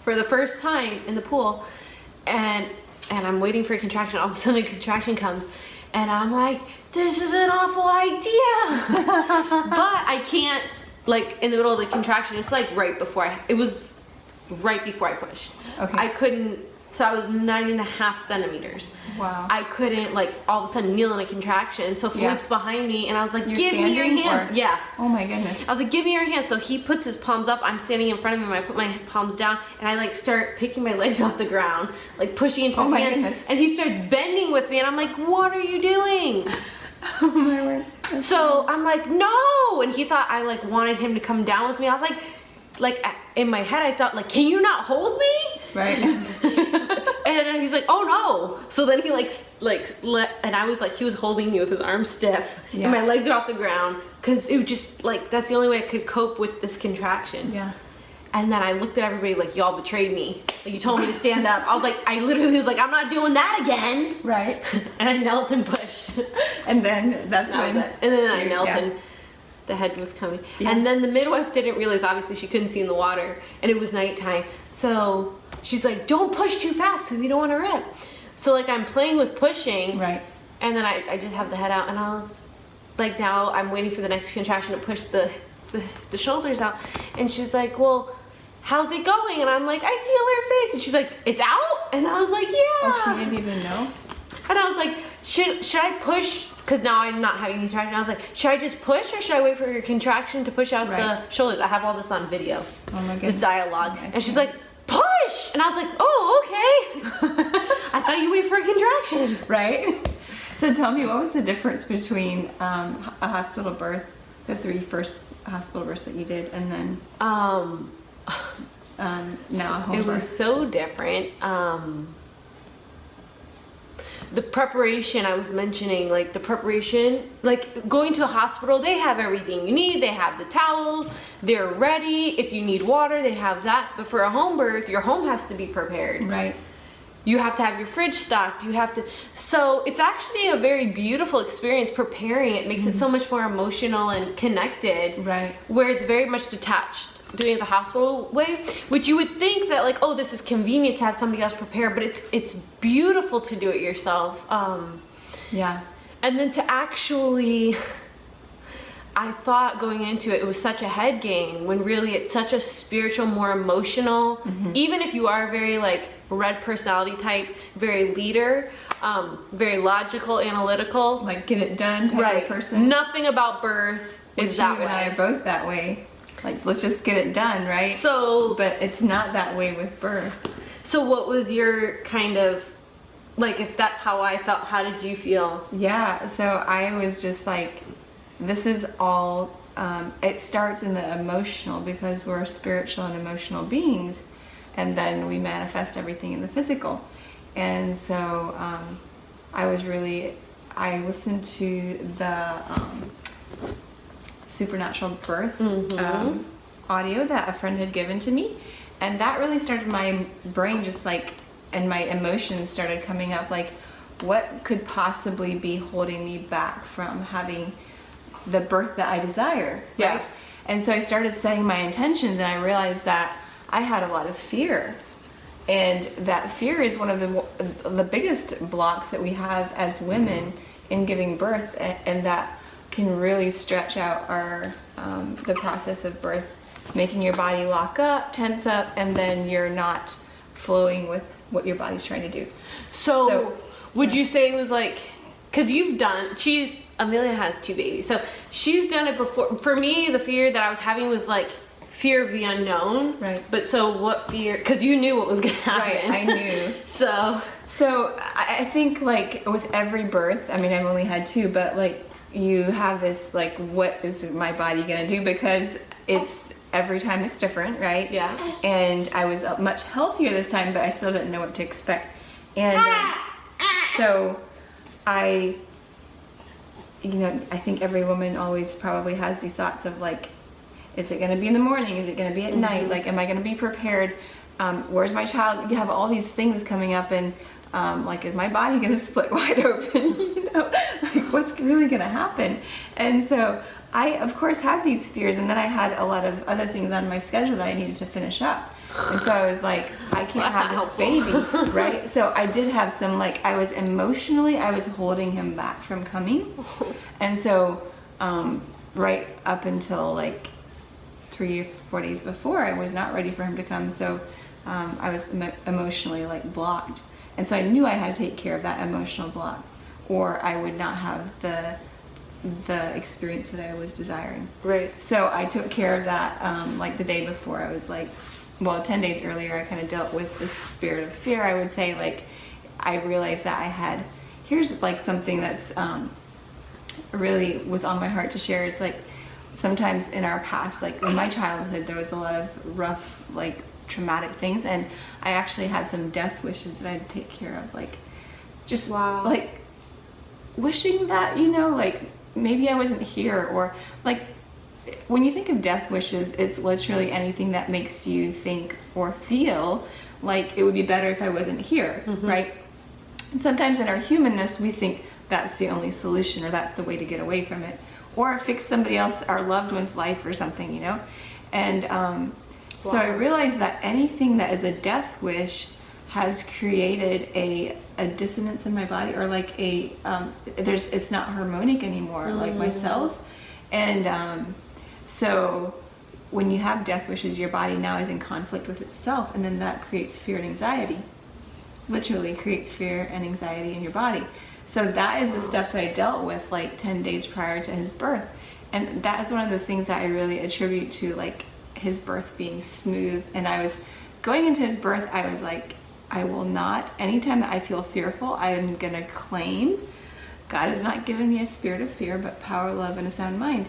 for the first time in the pool, and I'm waiting for a contraction. All of a sudden a contraction comes, and I'm like, this is an awful idea. But I can't, like, in the middle of the contraction, it's like it was right before I pushed. Okay. I couldn't, so I was 9.5 centimeters. Wow. I couldn't, like, all of a sudden kneel in a contraction. So Philippe's behind me, and I was like, You're give me your standing, hands. or- Yeah. Oh my goodness. I was like, give me your hands. So he puts his palms up. I'm standing in front of him. I put my palms down, and I like start picking my legs off the ground, like pushing into his my hand. goodness. And he starts bending with me, and I'm like, what are you doing? Oh my word. That's So I'm like, no. And he thought I like wanted him to come down with me. I was like in my head, I thought like, can you not hold me? right. And then he's like, oh no. So then he and I was like, he was holding me with his arms stiff, Yeah. and my legs are off the ground, because it was just like, that's the only way I could cope with this contraction. Yeah. And then I looked at everybody like, y'all betrayed me. Like, you told me to stand up. I was like, I literally was like, I'm not doing that again. Right. And I knelt and pushed. And then that's That was when. it. And then I she- knelt yeah. and the head was coming. Yeah. And then the midwife didn't realize, obviously she couldn't see in the water, and it was nighttime. So she's like, don't push too fast because you don't want to rip. So like I'm playing with pushing. Right. And then I just have the head out, and I was like, now I'm waiting for the next contraction to push the shoulders out. And she's like, well, how's it going? And I'm like, I feel her face. And she's like, it's out? And I was like, yeah. Oh, she didn't even know? And I was like, should I push? Because now I'm not having a contraction. I was like, should I just push, or should I wait for your contraction to push out Right. the shoulders? I have all this on video. Oh my This goodness. dialogue. Okay. And she's like, push! And I was like, oh, okay. I thought you wait for a contraction. Right? So tell me, what was the difference between a hospital birth, the 3 first hospital births that you did, and then now a home It birth? was so different. The preparation I was mentioning, like the preparation, like going to a hospital, they have everything you need. They have the towels, they're ready. If you need water, they have that. But for a home birth, your home has to be prepared. Right. You have to have your fridge stocked. You have to. So it's actually a very beautiful experience preparing. It makes it so much more emotional and connected. Right. Where it's very much detached, doing it the hospital way, which you would think that like, oh, this is convenient to have somebody else prepare, but it's beautiful to do it yourself. Yeah. And then to actually, I thought going into it, it was such a head game, when really it's such a spiritual, more emotional, even if you are very like red personality type, very leader, very logical, analytical. Like get it done type of person. Nothing about birth Which is you that and I are way. both that way. Like, let's just get it done, right? So, But it's not that way with birth. so what was your kind of, like, if that's how I felt, how did you feel? Yeah, so I was just like, this is all, it starts in the emotional, because we're spiritual and emotional beings, and then we manifest everything in the physical. And so I listened to the Supernatural Birth audio that a friend had given to me, and that really started my brain just like, and my emotions started coming up, like what could possibly be holding me back from having the birth that I desire, Yeah. right? And so I started setting my intentions, and I realized that I had a lot of fear, and that fear is one of the biggest blocks that we have as women in giving birth, and that can really stretch out our the process of birth, making your body lock up, tense up, and then you're not flowing with what your body's trying to do. So would you say it was like, because Amelia has 2 babies, so she's done it before. For me, the fear that I was having was like fear of the unknown. Right. But so what fear, because you knew what was going to happen. Right, I knew. So I think like with every birth, I mean, I've only had 2, but like you have this like, what is my body gonna do? Because it's every time it's different, right? Yeah. And I was much healthier this time, but I still didn't know what to expect. And so I think every woman always probably has these thoughts of like, is it going to be in the morning? Is it going to be at night? Like, am I going to be prepared? Where's my child? You have all these things coming up, and like, is my body going to split wide open? Like, what's really going to happen? And so I, of course, had these fears, and then I had a lot of other things on my schedule that I needed to finish up. And so I was like, I can't Well, have that's this not baby, right? So I did have some, like, I was holding him back from coming. And so, right up until like 3 or 4 days before, I was not ready for him to come. So I was emotionally like blocked. And so I knew I had to take care of that emotional block, or I would not have the experience that I was desiring. Right. So I took care of that, like the day before. I was like, well, 10 days earlier, I kind of dealt with this spirit of fear. I would say, like, I realized that here's like something that's really was on my heart to share, is like, sometimes in our past, like in my childhood, there was a lot of rough, like traumatic things, and I actually had some death wishes that I had to take care of, like just Wow. like wishing that, you know, like maybe I wasn't here, or like when you think of death wishes, it's literally anything that makes you think or feel like it would be better if I wasn't here, right? And sometimes in our humanness, we think that's the only solution, or that's the way to get away from it, or fix somebody else, our loved one's life or something, you know? And so I realized that anything that is a death wish has created a dissonance in my body, or like it's not harmonic anymore, like my cells. And so when you have death wishes, your body now is in conflict with itself, and then that creates fear and anxiety. Literally creates fear and anxiety in your body. So that is the stuff that I dealt with like 10 days prior to his birth. And that is one of the things that I really attribute to like his birth being smooth. And I was going into his birth, I was like, I will not, anytime that I feel fearful, I am gonna claim God has not given me a spirit of fear, but power, love, and a sound mind.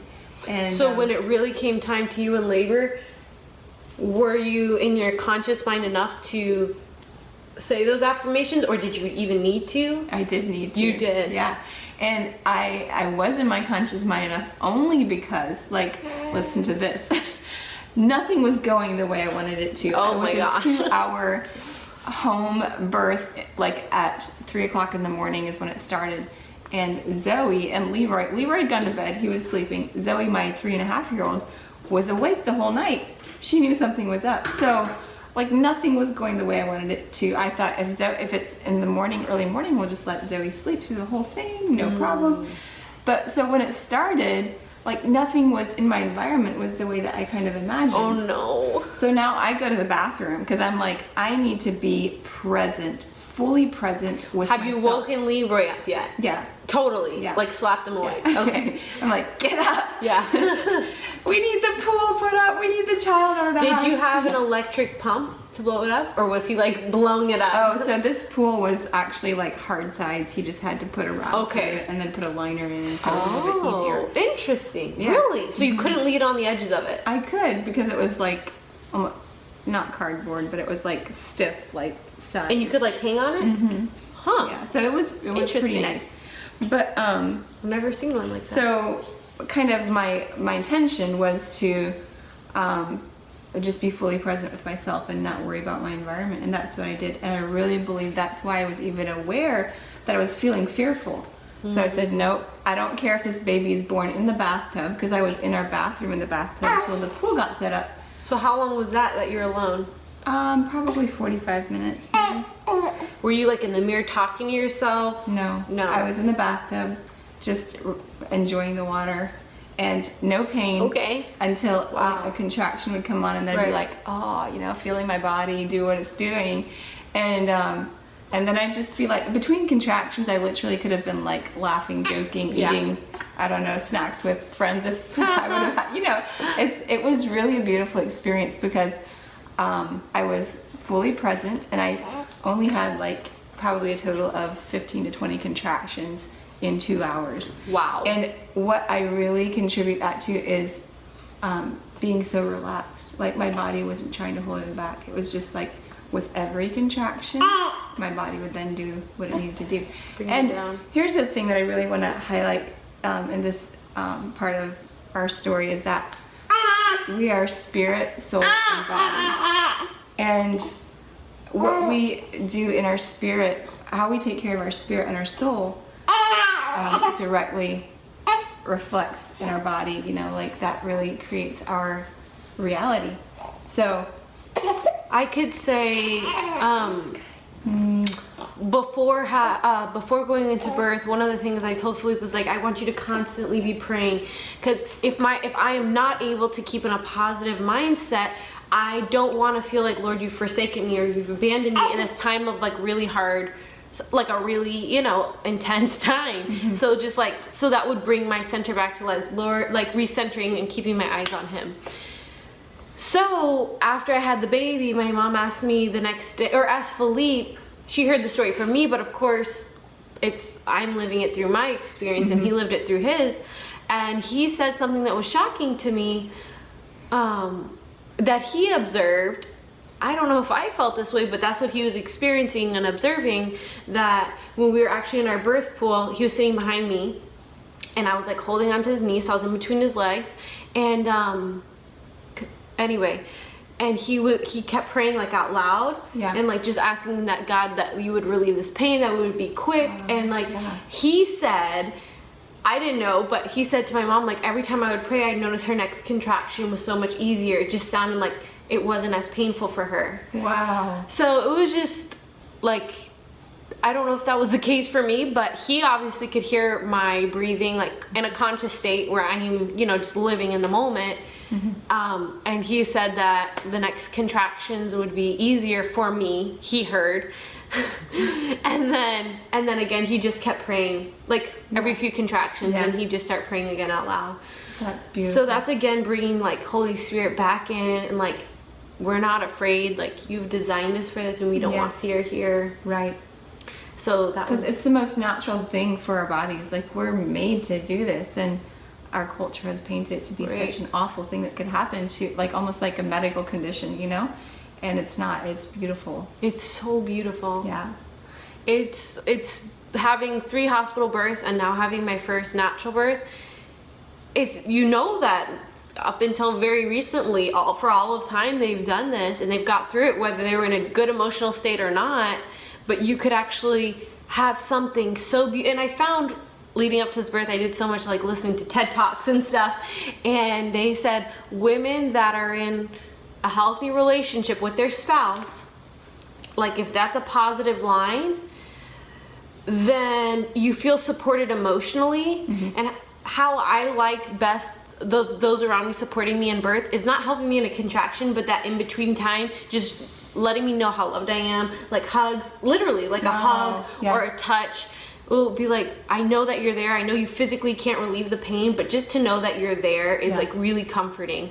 And So when it really came time to you in labor, were you in your conscious mind enough to say those affirmations, or did you even need to? I did need to. You did? Yeah. And I was in my conscious mind enough only because, like, listen to this. Nothing was going the way I wanted it to. Oh my It gosh. was a 2-hour home birth, like at 3 o'clock in the morning is when it started. And Zoe and Leroy had gone to bed, he was sleeping. Zoe, my 3.5-year-old, was awake the whole night. She knew something was up. So, like, nothing was going the way I wanted it to. I thought if it's in the morning, early morning, we'll just let Zoe sleep through the whole thing, no problem. But so when it started, like, nothing was in my environment was the way that I kind of imagined. Oh no. So now I go to the bathroom because I'm like, I need to be present, fully present with Have myself. you woken Leroy up yet? Yeah. Totally. Yeah. Like slapped him awake. Yeah. Okay. I'm like, get up. Yeah. We need the pool put up. We need the child out of the house. Did you have an electric pump to blow it up, or was he like blowing it up? Oh, so this pool was actually like hard sides. He just had to put a rod Okay. through it and then put a liner in, so it was a little bit easier. Interesting. Yeah. Really? So you couldn't lead on the edges of it? I could because it was like, not cardboard, but it was like stiff, like sides. And you could like hang on it? Mm-hmm. Huh. Yeah, so it was pretty Interesting. nice. But I've never seen one like that. so kind of my intention was to just be fully present with myself and not worry about my environment, and that's what I did. And I really believe that's why I was even aware that I was feeling fearful. So I said, nope, I don't care if this baby is born in the bathtub, because I was in our bathroom in the bathtub until the pool got set up. So how long was that you're alone? Probably 45 minutes. Maybe. Were you like in the mirror talking to yourself? No. No. I was in the bathtub, just enjoying the water, and no pain. Okay. Until Wow. like, a contraction would come on, and then I'd be Right. like, oh, you know, feeling my body do what it's doing, and then I'd just be like, between contractions, I literally could have been like laughing, joking, Yeah. eating, I don't know, snacks with friends if I would have had, you know, it was really a beautiful experience because I was fully present, and I only had like probably a total of 15 to 20 contractions in 2 hours. Wow. And what I really contribute that to is being so relaxed. Like my body wasn't trying to hold it back. It was just like with every contraction, my body would then do what it needed to do. Bring it And down. here's the thing that I really want to highlight in this part of our story is that we are spirit, soul, and body. And what we do in our spirit, how we take care of our spirit and our soul, directly reflects in our body. You know, like that really creates our reality. So I could say before going into birth, one of the things I told Philippe was like, I want you to constantly be praying, because if I am not able to keep in a positive mindset, I don't want to feel like, Lord, you've forsaken me or you've abandoned me in this time of like really hard, like a really, you know, intense time. So just like, so that would bring my center back to like, Lord, like recentering and keeping my eyes on him. So after I had the baby, my mom asked me the next day, or asked Philippe, she heard the story from me, but of course I'm living it through my experience and he lived it through his. And he said something that was shocking to me, that he observed. I don't know if I felt this way, but that's what he was experiencing and observing, that when we were actually in our birth pool, he was sitting behind me and I was like holding onto his knee, so I was in between his legs, and anyway, and he kept praying like out loud, and like just asking that God that you would relieve this pain, that we would be quick, and like he said, I didn't know, but he said to my mom, like every time I would pray, I'd notice her next contraction was so much easier. It just sounded like it wasn't as painful for her. Wow. So it was just like, I don't know if that was the case for me, but he obviously could hear my breathing like in a conscious state where I'm, you know, just living in the moment. And he said that the next contractions would be easier for me, he heard. and then again he just kept praying like every few contractions, and he'd just start praying again out loud. That's beautiful. So that's again bringing like Holy Spirit back in, and like we're not afraid, like you've designed us for this and we don't want fear here. Right. So that was, because it's the most natural thing for our bodies. Like we're made to do this, and our culture has painted it to be such an awful thing that could happen to, like almost like a medical condition, you know. And it's not. It's beautiful. It's so beautiful. Yeah. It's having 3 hospital births and now having my first natural birth. It's, you know, that up until very recently, for all of time, they've done this and they've got through it, whether they were in a good emotional state or not. But you could actually have something so beautiful. And I found, leading up to this birth, I did so much like listening to TED Talks and stuff, and they said women that are in a healthy relationship with their spouse, like if that's a positive line, then you feel supported emotionally. And how I like best those around me supporting me in birth is not helping me in a contraction, but that in between time, just letting me know how loved I am, like hugs, literally like a hug or a touch. Will be like, I know that you're there. I know you physically can't relieve the pain, but just to know that you're there is like really comforting.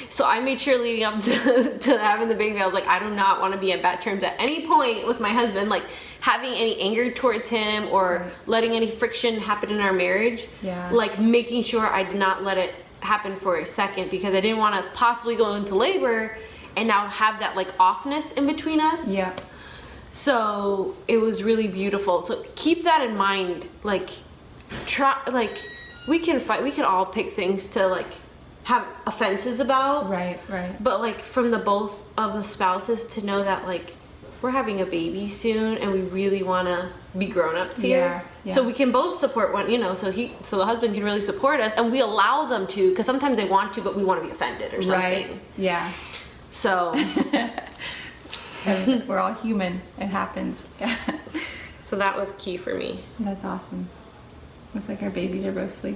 So I made sure leading up to having the baby, I was like, I do not want to be at bad terms at any point with my husband, like having any anger towards him or letting any friction happen in our marriage. Like making sure I did not let it happen for a second, because I didn't want to possibly go into labor and now have that like offness in between us. So it was really beautiful. So keep that in mind. Like we can fight, we can all pick things to like have offenses about, right, but like from the both of the spouses to know that like we're having a baby soon and we really want to be grown-ups here, so we can both support one, you know, so the husband can really support us and we allow them to, because sometimes they want to but we want to be offended or something, so we're all human, it happens. So that was key for me. That's awesome. Looks like our babies are both sleeping.